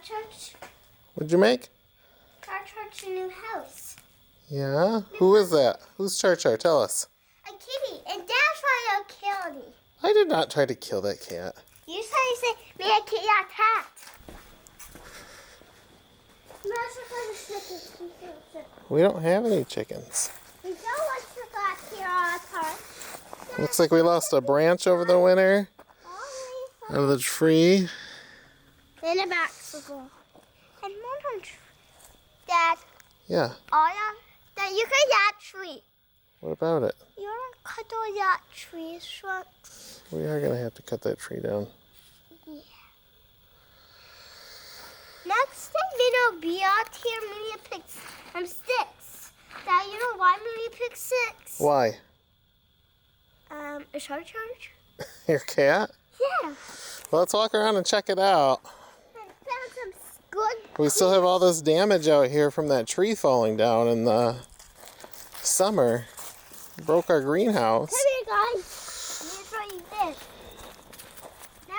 Church. What'd you make? Church, a new house. Yeah? Who is that? Who's Char? Tell us. A kitty, and Dad's trying to kill me. I did not try to kill that cat. You say, me a kitty attacked. We don't have any chickens. We don't want to go here all the time. Looks like we lost a branch over the winter out of the tree. In the back circle. And more Dad. Yeah. Dad, you cut that tree. What about it? You want to cut all that tree trunks? We are going to have to cut that tree down. Yeah. Next time, it'll be out here, Minnie picks sticks. Dad, you know why Minnie picks sticks? Why? A charge? Your cat? Yeah. Well, let's walk around and check it out. I found some good. We still have all this damage out here from that tree falling down in the summer. Broke our greenhouse. Come here, guys. Here's what you did. Now,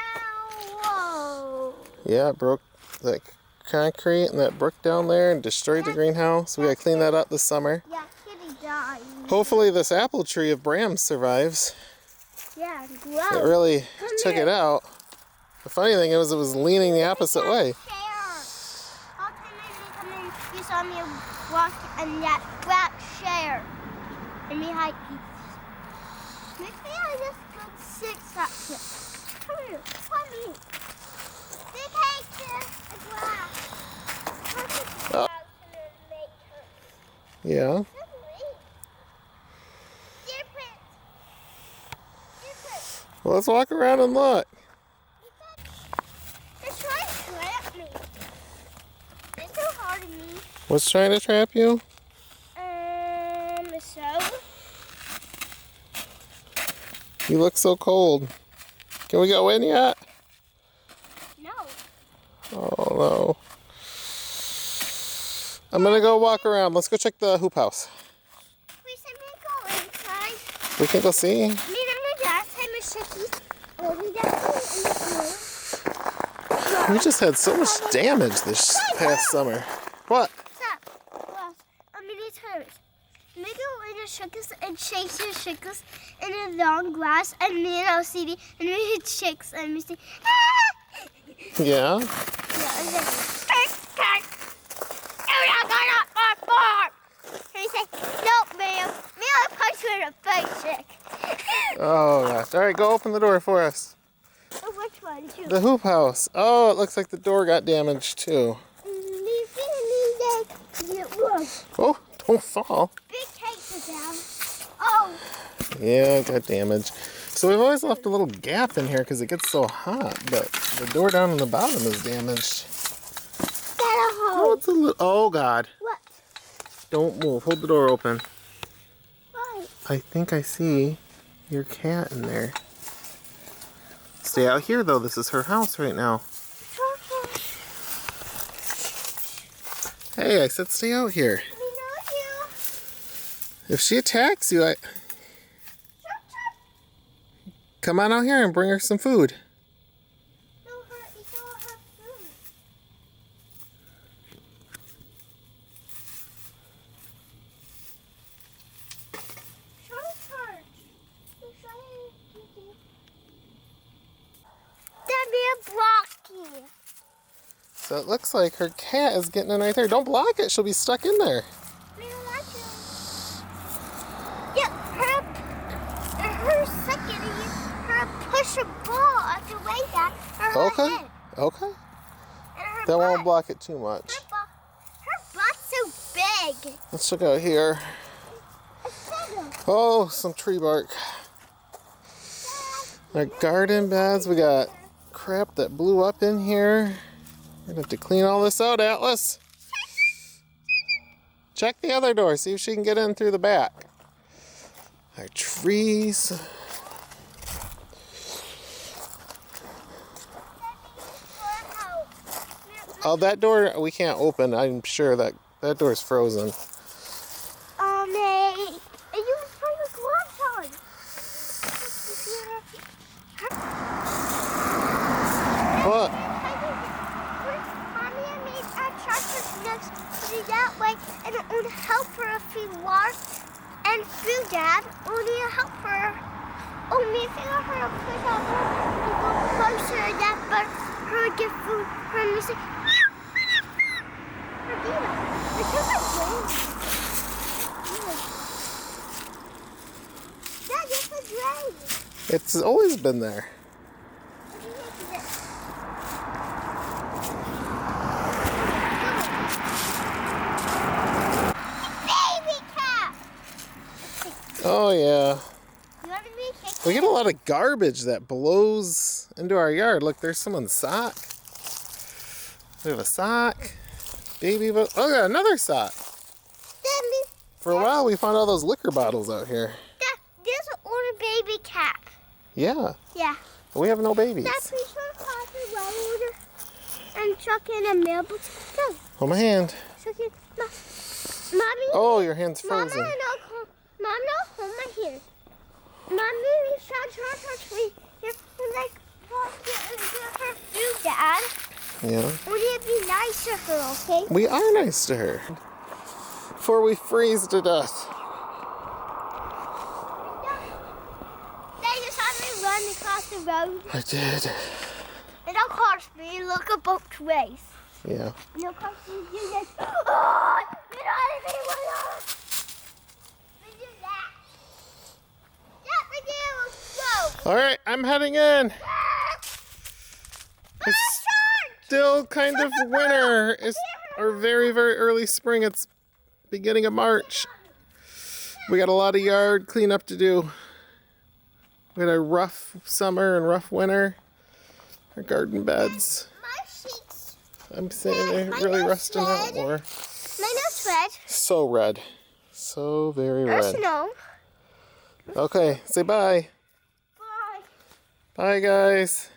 whoa. Yeah, it broke that concrete and that brick down there and destroyed the greenhouse. We got to clean that up this summer. Yeah, kitty died. Hopefully this apple tree of Bram's survives. Yeah, It grow. really took it out. The funny thing is it was leaning the opposite way. All the time come in, you saw me walk in that black chair. And me hide maybe I just got 6 up here. Come here, come me. Big haters, a glass. Oh. Yeah. Well, let's walk around and look. They're trying to trap me. They're so hard on me. What's trying to trap you? So? You look so cold. Can we go in yet? No. Oh, no. I'm going to go walk around. Let's go check the hoop house. We said we go inside. We can go see. Me and my dad had my chickies. We just had so much damage this past summer. What? Stop. Well, many times. We go in the chickens and shakes the chickens in the long grass and me and LCD and we hit chicks and we say, ah! Yeah? Yeah, and then, you're not going up my farm! And we say, no, ma'am. Me, I'll punch you in the face, chick. Oh, gosh. All right, go open the door for us. Oh, which one? Two. The hoop house. Oh, it looks like the door got damaged, too. Oh, don't fall. Big cakes are down. Oh. Yeah, it got damaged. So we've always left a little gap in here because it gets so hot, but the door down on the bottom is damaged. Oh, it's a little. Oh, God. What? Don't move. Hold the door open. Why? I think I see your cat in there. Stay out here, though. This is her house right now. Hey, I said stay out here. We know you. If she attacks you, come on out here and bring her some food. No, you don't have food. Blocking. So it looks like her cat is getting in right there. Don't block it. She'll be stuck in there. We don't want to. Yeah, her second, her push a ball out the way back. Okay. Head. Okay. And her That won't butt. block it too much. Her butt's so big. Let's check out here. Oh, some tree bark. Our garden beds. We got crap that blew up in here. We're gonna have to clean all this out, Atlas. Check the other door, see if she can get in through the back. Our trees. Oh, that door we can't open. I'm sure that door's frozen. Hey, you put your gloves on. What? it that way, and it would help her if we walked and through that. Only help her. Only if you her push out and go closer to that, but her get food, her music. Her beat up. It's just like rain. Dad, it's a drain. It's always been there. Oh yeah. We get a lot of garbage that blows into our yard. Look, there's someone's sock. We have a sock. Baby, oh, got another sock. For a while, we found all those liquor bottles out here. There's an older baby cap. Yeah. Yeah. We have no babies. That's we should cross the road and chuck in a mailbox. Go. Hold my hand. Chuck in. Mommy. Oh, your hand's frozen. Mom, no, hold my hand. Mommy, we shall touch me. You're like walking and give her food, Dad. Yeah. Would it be nice to her, okay? We are nice to her. Before we freeze to death. They just had me run across the road. I did. And of course, we look at both ways. Yeah. And of course, we do this. Oh, get out of here, why not? We do that. Yeah, we do. Go. All right, I'm heading in. It's still kind of winter. It's or very, very early spring. It's beginning of March. We got a lot of yard cleanup to do. We had a rough summer and rough winter. Our garden beds. My sheets. I'm saying they're really rusting out more. My nose red. So red. So very red. Snow. Okay, say bye. Bye. Bye, guys.